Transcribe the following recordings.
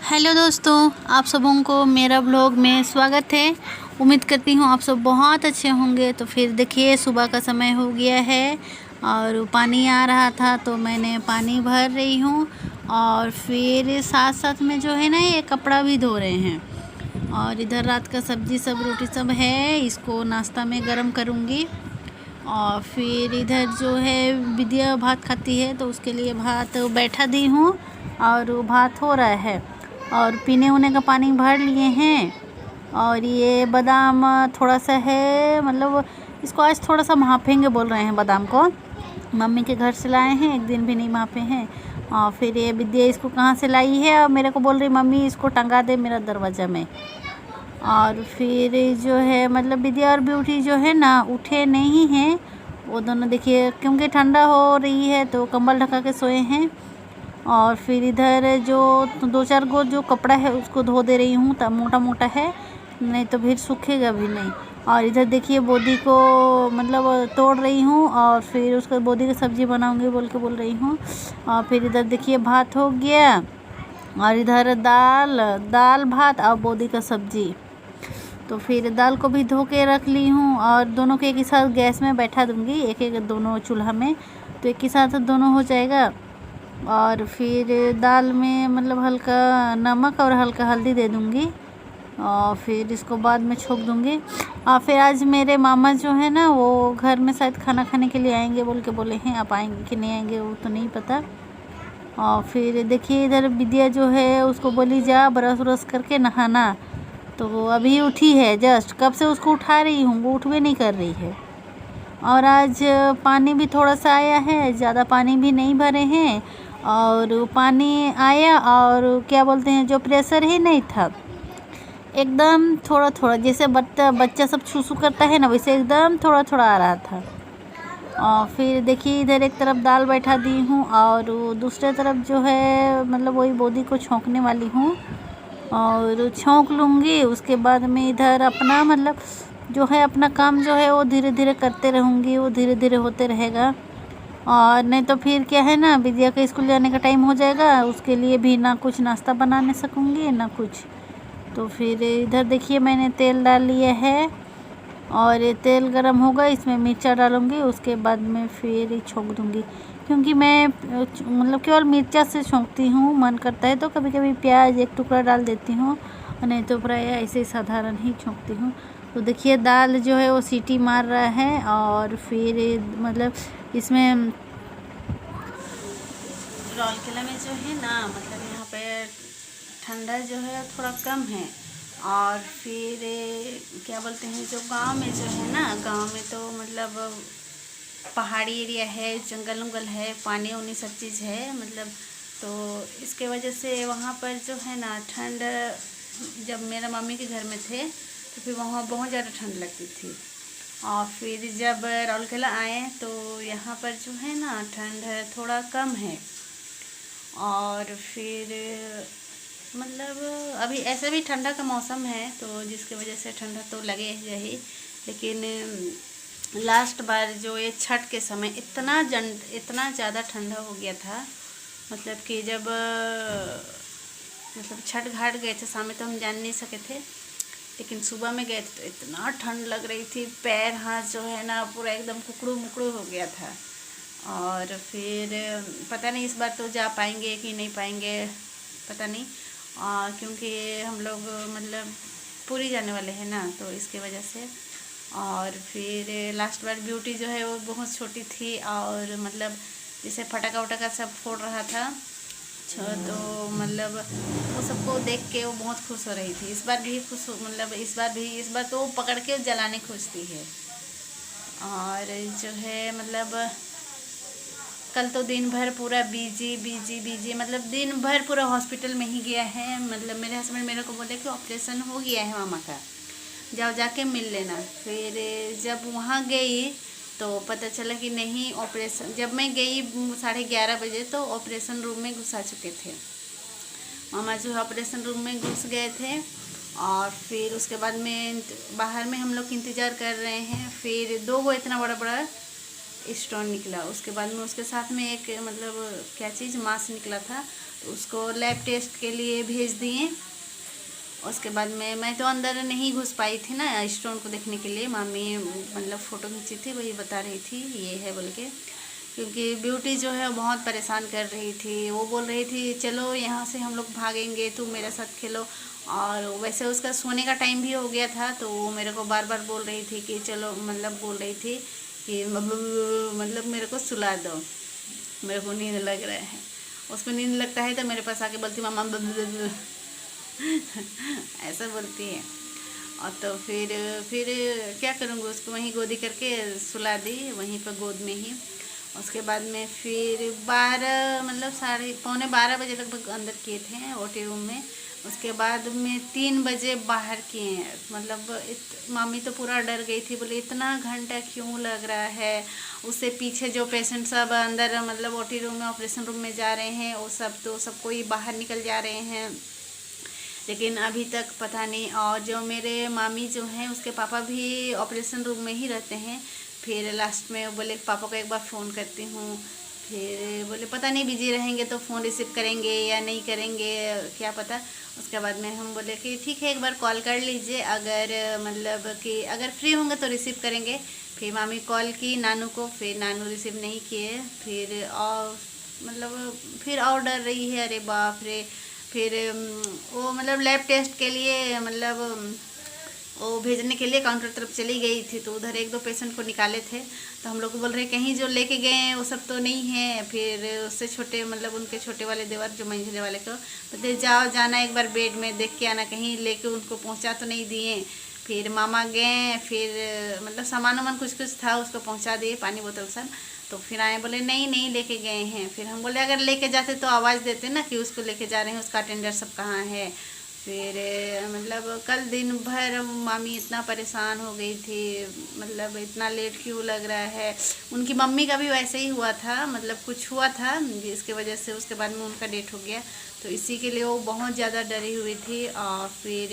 Hello दोस्तों, आप सबों को मेरा ब्लॉग में स्वागत है। उम्मीद करती हूँ आप सब बहुत अच्छे होंगे। तो फिर देखिए, सुबह का समय हो गया है और पानी आ रहा था तो मैंने पानी भर रही हूँ। और फिर साथ साथ में जो है ना, ये कपड़ा भी धो रहे हैं। और इधर रात का सब्जी सब रोटी सब है, इसको नाश्ता में गरम करूँगी। और फिर इधर जो है विद्या भात खाती है तो उसके लिए भात बैठा दी हूँ और वो भात हो रहा है। और पीने उने का पानी भर लिए हैं। और ये बादाम थोड़ा सा है, मतलब इसको आज थोड़ा सा भापेंगे बोल रहे हैं। बादाम को मम्मी के घर से लाए हैं, एक दिन भी नहीं भापे हैं। और फिर ये विद्या इसको कहाँ से लाई है और मेरे को बोल रही मम्मी इसको टंगा दे मेरा दरवाज़ा में। और फिर जो है मतलब विद्या और ब्यूटी जो है ना, उठे नहीं हैं वो दोनों। देखिए, क्योंकि ठंडा हो रही है तो कंबल ढका के सोए हैं। और फिर इधर जो दो चार गो जो कपड़ा है उसको धो दे रही हूँ, तब मोटा मोटा है, नहीं तो फिर सूखेगा भी नहीं। और इधर देखिए बोदी को मतलब तोड़ रही हूँ और फिर उसको बोदी की सब्ज़ी बनाऊँगी बोल के बोल रही हूँ। और फिर इधर देखिए भात हो गया और इधर दाल भात और बोदी का सब्ज़ी। तो फिर दाल को भी धो के रख ली हूँ और दोनों को एक ही साथ गैस में बैठा दूँगी, एक एक दोनों चूल्हा में, तो एक ही साथ दोनों हो जाएगा। और फिर दाल में मतलब हल्का नमक और हल्का हल्दी दे दूँगी और फिर इसको बाद में छोंक दूँगी। और फिर आज मेरे मामा जो है ना, वो घर में शायद खाना खाने के लिए आएंगे बोल के बोले हैं। आप आएंगे कि नहीं आएंगे वो तो नहीं पता। और फिर देखिए, इधर विद्या जो है उसको बोली जा ब्रश व्रश करके नहाना, तो वो अभी उठी है जस्ट। कब से उसको उठा रही हूँ, वो उठवे नहीं कर रही है। और आज पानी भी थोड़ा सा आया है, ज़्यादा पानी भी नहीं भरे हैं। और पानी आया और क्या बोलते हैं, जो प्रेशर ही नहीं था, एकदम थोड़ा थोड़ा, जैसे बच्चा सब छूसू करता है ना, वैसे एकदम थोड़ा थोड़ा आ रहा था। और फिर देखिए, इधर एक तरफ दाल बैठा दी हूँ और दूसरे तरफ जो है मतलब वही बोदी को छोंकने वाली हूँ। और छोंक लूँगी, उसके बाद में इधर अपना मतलब जो है अपना काम जो है वो धीरे धीरे करते रहूँगी, वो धीरे धीरे होते रहेगा। और नहीं तो फिर क्या है ना, विद्या के स्कूल जाने का टाइम हो जाएगा, उसके लिए भी ना कुछ नाश्ता बना नहीं सकूँगी ना कुछ। तो फिर इधर देखिए, मैंने तेल डाल लिया है और ये तेल गरम होगा, इसमें मिर्चा डालूँगी, उसके बाद में फिर छोंक दूँगी। क्योंकि मैं मतलब केवल मिर्चा से छोंकती हूँ, मन करता है तो कभी कभी प्याज एक टुकड़ा डाल देती हूँ, नहीं तो प्राय ऐसे ही साधारण ही छोंकती हूँ। तो देखिए, दाल जो है वो सीटी मार रहा है। और फिर मतलब इसमें राउरकेला में जो है ना, मतलब यहाँ पे ठंडा जो है थोड़ा कम है। और फिर क्या बोलते हैं, जो गांव में जो है ना, गांव में तो मतलब पहाड़ी एरिया है, जंगल उंगल है, पानी उनी सब चीज़ है मतलब। तो इसके वजह से वहाँ पर जो है ना ठंड, जब मेरा मम्मी के घर में थे तो फिर वहाँ बहुत ज़्यादा ठंड लगती थी। और फिर जब राउरकेला आए तो यहाँ पर जो है ना ठंड थोड़ा कम है। और फिर मतलब अभी ऐसा भी ठंडा का मौसम है तो जिसकी वजह से ठंडा तो लगे ही। लेकिन लास्ट बार जो ये छठ के समय इतना ज़्यादा ठंडा हो गया था, मतलब कि जब मतलब छठ घाट गए थे शाम में तो हम जान नहीं सके थे, लेकिन सुबह में गए थे तो इतना ठंड लग रही थी, पैर हाथ जो है ना पूरा एकदम कुकड़ू मुकड़ू हो गया था। और फिर पता नहीं इस बार तो जा पाएंगे कि नहीं पाएंगे, पता नहीं। क्योंकि हम लोग मतलब पूरी जाने वाले हैं ना, तो इसके वजह से। और फिर लास्ट बार ब्यूटी जो है वो बहुत छोटी थी और मतलब जैसे फटाका वटाका सब फोड़ रहा था, तो मतलब वो सबको देख के वो बहुत खुश हो रही थी। इस बार भी खुश मतलब इस बार तो वो पकड़ के जलाने खोजती है। और जो है मतलब कल तो दिन भर पूरा बिजी मतलब दिन भर पूरा हॉस्पिटल में ही गया है। मतलब मेरे हस्बैंड मेरे को बोले कि ऑपरेशन हो गया है मामा का, जाओ जाके मिल लेना। फिर जब वहाँ गई तो पता चला कि नहीं ऑपरेशन, जब मैं गई 11:30 बजे तो ऑपरेशन रूम में घुसा चुके थे मामा, जो ऑपरेशन रूम में घुस गए थे। और फिर उसके बाद में बाहर में हम लोग इंतज़ार कर रहे हैं। फिर 2 गो इतना बड़ा बड़ा स्टोन निकला, उसके बाद में उसके साथ में एक मतलब क्या चीज़ मांस निकला था। उसको लैब टेस्ट के लिए भेज दिए। उसके बाद में मैं तो अंदर नहीं घुस पाई थी ना स्टोन को देखने के लिए। मामी मतलब फ़ोटो खींची थी, वही बता रही थी ये है बोल के, क्योंकि ब्यूटी जो है बहुत परेशान कर रही थी। वो बोल रही थी चलो यहाँ से हम लोग भागेंगे, तुम मेरे साथ खेलो। और वैसे उसका सोने का टाइम भी हो गया था, तो वो मेरे को बार बार बोल रही थी कि चलो, मतलब बोल रही थी कि मतलब मेरे को सुला दो, मेरे को नींद लग रहा है। उसको नींद लगता है तो मेरे पास आके बोलती मामा ऐसा बोलती है। और तो फिर क्या करूँगी, उसको वहीं गोदी करके सुला दी, वहीं पर गोद में ही। उसके बाद में फिर 12 मतलब 11:45 बजे लगभग अंदर किए थे ओटी रूम में। उसके बाद में 3 बजे बाहर किए। मतलब मामी तो पूरा डर गई थी, बोले इतना घंटा क्यों लग रहा है। उससे पीछे जो पेशेंट सब अंदर मतलब ओटी रूम में ऑपरेशन रूम में जा रहे हैं, वो सब तो सब कोई बाहर निकल जा रहे हैं, लेकिन अभी तक पता नहीं। और जो मेरे मामी जो हैं उसके पापा भी ऑपरेशन रूम में ही रहते हैं। फिर लास्ट में बोले पापा को एक बार फ़ोन करती हूँ। फिर बोले पता नहीं बिजी रहेंगे तो फ़ोन रिसीव करेंगे या नहीं करेंगे, क्या पता। उसके बाद में हम बोले कि ठीक है एक बार कॉल कर लीजिए, अगर मतलब कि अगर फ्री होंगे तो रिसीव करेंगे। फिर मामी कॉल की नानू को, फिर नानू रिसीव नहीं किए। फिर और मतलब फिर और डर रही है, अरे बाप रे। फिर वो मतलब लैब टेस्ट के लिए मतलब वो भेजने के लिए काउंटर तरफ चली गई थी, तो उधर 1-2 पेशेंट को निकाले थे। तो हम लोग को बोल रहे कहीं जो लेके गए हैं वो सब तो नहीं है। फिर उससे छोटे मतलब उनके छोटे वाले देवर जो मंझले वाले को बोलते जाओ जाना एक बार बेड में देख के आना, कहीं लेके उनको पहुंचा तो नहीं दिए। फिर मामा गए, फिर मतलब सामान वामान कुछ कुछ था उसको पहुंचा दिए, पानी बोतल सब। तो फिर आए, बोले नहीं नहीं लेके गए हैं। फिर हम बोले अगर लेके जाते तो आवाज़ देते ना कि उसको लेके जा रहे हैं, उसका अटेंडर सब कहाँ है। फिर मतलब कल दिन भर मामी इतना परेशान हो गई थी, मतलब इतना लेट क्यों लग रहा है। उनकी मम्मी का भी वैसे ही हुआ था, मतलब कुछ हुआ था जिसकी वजह से उसके बाद में उनका डेथ हो गया। तो इसी के लिए वो बहुत ज़्यादा डरी हुई थी। और फिर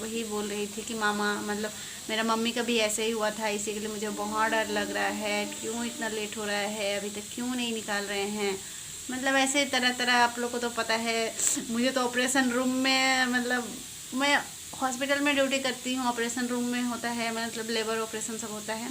वही बोल रही थी कि मामा मतलब मेरा मम्मी का भी ऐसे ही हुआ था, इसी के लिए मुझे बहुत डर लग रहा है, क्यों इतना लेट हो रहा है, अभी तक क्यों नहीं निकाल रहे हैं। मतलब ऐसे तरह तरह, आप लोग को तो पता है। मुझे तो ऑपरेशन रूम में मतलब मैं हॉस्पिटल में ड्यूटी करती हूँ, ऑपरेशन रूम में होता है मतलब लेबर ऑपरेशन सब होता है,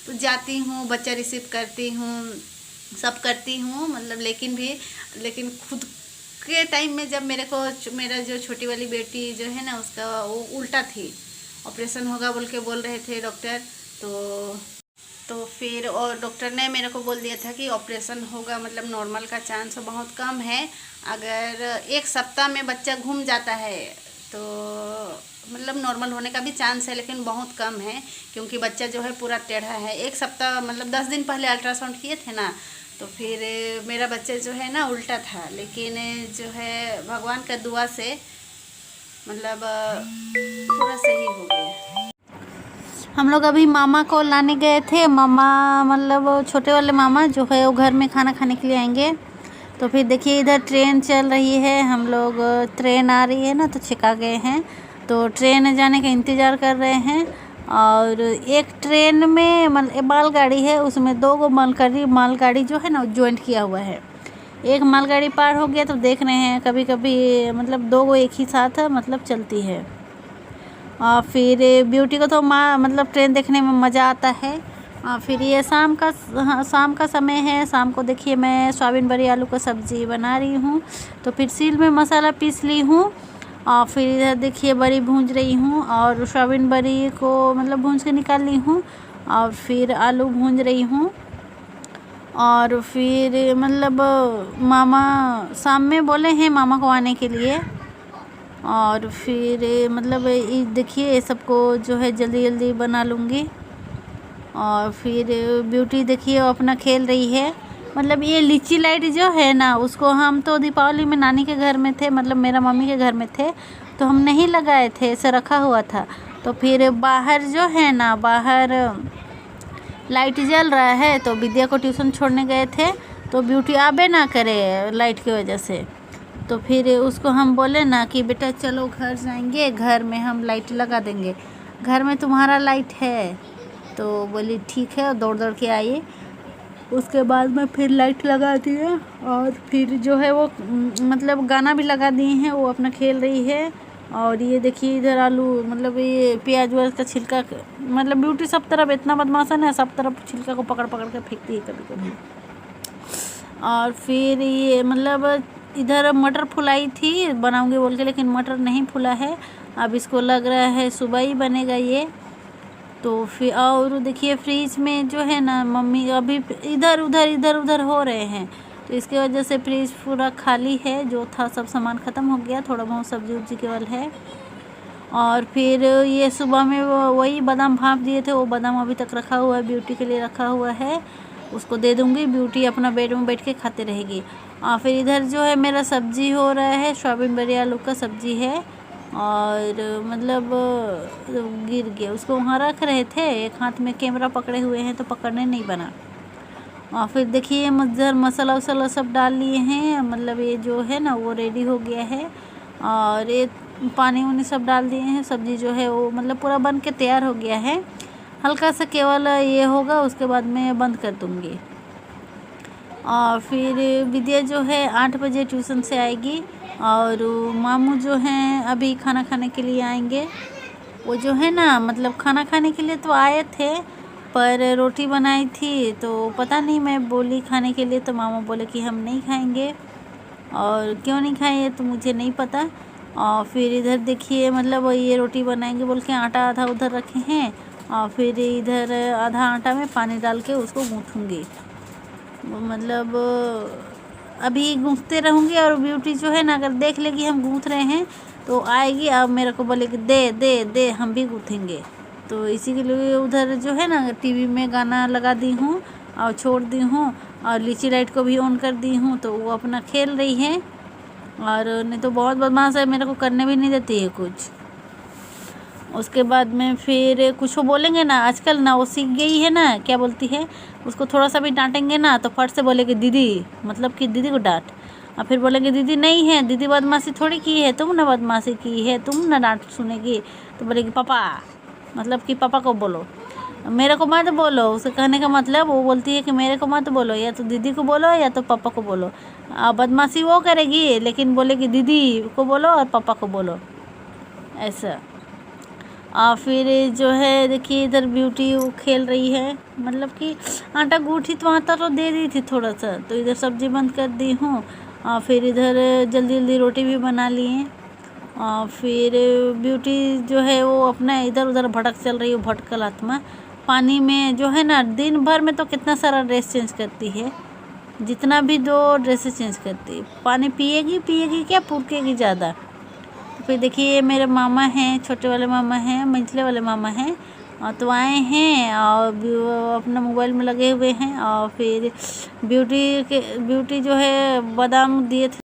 तो जाती हूँ, बच्चा रिसीव करती हूँ, सब करती हूँ मतलब। लेकिन खुद के टाइम में जब मेरा जो छोटी वाली बेटी जो है ना उसका वो उल्टा थी, ऑपरेशन होगा बोल के बोल रहे थे डॉक्टर। तो फिर और डॉक्टर ने मेरे को बोल दिया था कि ऑपरेशन होगा, मतलब नॉर्मल का चांस बहुत कम है। अगर 1 सप्ताह में बच्चा घूम जाता है तो मतलब नॉर्मल होने का भी चांस है, लेकिन बहुत कम है, क्योंकि बच्चा जो है पूरा टेढ़ा है। 1 सप्ताह मतलब 10 दिन पहले अल्ट्रासाउंड किए थे ना, तो फिर मेरा बच्चा जो है ना उल्टा था, लेकिन जो है भगवान का दुआ से मतलब पूरा सही हो गया। हम लोग अभी मामा को लाने गए थे। मामा मतलब छोटे वाले मामा जो है वो घर में खाना खाने के लिए आएंगे। तो फिर देखिए इधर ट्रेन चल रही है, हम लोग ट्रेन आ रही है ना तो छिका गए हैं, तो ट्रेन जाने का इंतज़ार कर रहे हैं। और एक ट्रेन में मतलब मालगाड़ी है, उसमें 2 गो मालगाड़ी जो है ना ज्वाइंट किया हुआ है। एक मालगाड़ी पार हो गया तो देख रहे हैं, कभी कभी मतलब 2 गो एक ही साथ मतलब चलती है। और फिर ब्यूटी को तो मतलब ट्रेन देखने में मज़ा आता है। और फिर ये शाम का समय है। शाम को देखिए मैं सोयाबीन बड़ी आलू का सब्ज़ी बना रही हूँ, तो फिर सील में मसाला पीस ली हूँ। और फिर इधर देखिए बड़ी भूंज रही हूँ, और सोयाबीन बड़ी को मतलब भूंज के निकाल ली हूँ, और फिर आलू भूंज रही हूँ। और फिर मतलब मामा शाम में बोले हैं मामा को आने के लिए। और फिर मतलब देखिए ये सबको जो है जल्दी जल्दी बना लूँगी। और फिर ब्यूटी देखिए वो अपना खेल रही है। मतलब ये लीची लाइट जो है ना उसको हम तो दीपावली में नानी के घर में थे, मतलब मेरा मम्मी के घर में थे, तो हम नहीं लगाए थे, ऐसे रखा हुआ था। तो फिर बाहर जो है ना, बाहर लाइट जल रहा है, तो विद्या को ट्यूशन छोड़ने गए थे, तो ब्यूटी आबे ना करे लाइट की वजह से। तो फिर उसको हम बोले ना कि बेटा चलो घर जाएंगे, घर में हम लाइट लगा देंगे, घर में तुम्हारा लाइट है। तो बोली ठीक है, दौड़ दौड़ के आई। उसके बाद में फिर लाइट लगा दी है और फिर जो है वो मतलब गाना भी लगा दिए हैं, वो अपना खेल रही है। और ये देखिए इधर आलू मतलब ये प्याज व्याज का छिलका, मतलब ब्यूटी सब तरफ इतना बदमाशन है, सब तरफ छिलका को पकड़ पकड़ के फेंकती है कभी कभी। और फिर ये मतलब इधर मटर फुलाई थी बनाऊंगी बोल के, लेकिन मटर नहीं फुला है। अब इसको लग रहा है सुबह ही बनेगा ये। तो फिर और देखिए फ्रिज में जो है ना मम्मी अभी इधर उधर हो रहे हैं, तो इसके वजह से फ्रिज पूरा खाली है। जो था सब सामान ख़त्म हो गया, थोड़ा बहुत सब्जी उब्जी केवल है। और फिर ये सुबह में वही बादाम भाप दिए थे, वो बादाम अभी तक रखा हुआ है, ब्यूटी के लिए रखा हुआ है, उसको दे दूँगी। ब्यूटी अपना बेड में बैठ के खाते रहेगी। और फिर इधर जो है मेरा सब्जी हो रहा है, सोयाबीन बड़ी आलू का सब्जी है। और मतलब गिर गया, उसको वहाँ रख रहे थे, एक हाथ में कैमरा पकड़े हुए हैं तो पकड़ने नहीं बना। और फिर देखिए इधर मसाला वसाला सब डाल लिए हैं, मतलब ये जो है ना वो रेडी हो गया है। और ये पानी वानी सब डाल दिए हैं, सब्जी जो है वो मतलब पूरा बन के तैयार हो गया है। हल्का सा केवल ये होगा, उसके बाद मैं बंद कर दूँगी। और फिर विद्या जो है 8 बजे ट्यूशन से आएगी। और मामू जो हैं अभी खाना खाने के लिए आएंगे। वो जो है ना मतलब खाना खाने के लिए तो आए थे, पर रोटी बनाई थी तो पता नहीं, मैं बोली खाने के लिए तो मामा बोले कि हम नहीं खाएंगे। और क्यों नहीं खाएंगे तो मुझे नहीं पता। और फिर इधर देखिए मतलब ये रोटी बनाएंगे बोल के आटा आधा उधर रखे हैं, और फिर इधर आधा आटा में पानी डाल के उसको गूँथूँगी। मतलब अभी गूँथते रहूँगी। और ब्यूटी जो है ना अगर देख लेगी हम गूँथ रहे हैं तो आएगी, अब मेरे को बोलेगी दे दे दे, हम भी गूँथेंगे। तो इसी के लिए उधर जो है ना टीवी में गाना लगा दी हूँ और छोड़ दी हूँ, और लीची लाइट को भी ऑन कर दी हूँ, तो वो अपना खेल रही है। और नहीं तो बहुत बदमाश है, मेरे को करने भी नहीं देती है कुछ। उसके बाद में फिर कुछ वो बोलेंगे ना, आजकल ना वो सीख गई है ना, क्या बोलती है, उसको थोड़ा सा भी डांटेंगे ना तो फट से बोलेगी दीदी, मतलब कि दीदी को डांट। और फिर बोलेंगे दीदी नहीं है, दीदी बदमाशी थोड़ी की है, तुम ना बदमाशी की है, तुम ना डांट सुनेगी। तो बोलेगी पापा, मतलब कि पापा को बोलो, मेरे को मत बोलो। उसे कहने का मतलब वो बोलती है कि मेरे को मत बोलो, या तो दीदी को बोलो या तो पापा को बोलो। बदमाशी वो करेगी लेकिन बोलेगी दीदी को बोलो और पापा को बोलो, ऐसा। और फिर जो है देखिए इधर ब्यूटी वो खेल रही है, मतलब कि आटा गूँथी तो आटा तो दे दी थी थोड़ा सा, तो इधर सब्जी बंद कर दी हूँ। और फिर इधर जल्दी जल्दी रोटी भी बना लिए। और फिर ब्यूटी जो है वो अपना इधर उधर भटक चल रही है, भटकल आत्मा। पानी में जो है ना दिन भर में तो कितना सारा ड्रेस चेंज करती है, जितना भी दो ड्रेसेस चेंज करती है। पानी पिएगी क्या, फूकेगी ज़्यादा। तो फिर देखिए मेरे मामा हैं, छोटे वाले मामा हैं, मंझले वाले मामा हैं, तो आए हैं और अपना मोबाइल में लगे हुए हैं। और फिर ब्यूटी जो है बादाम दिए थे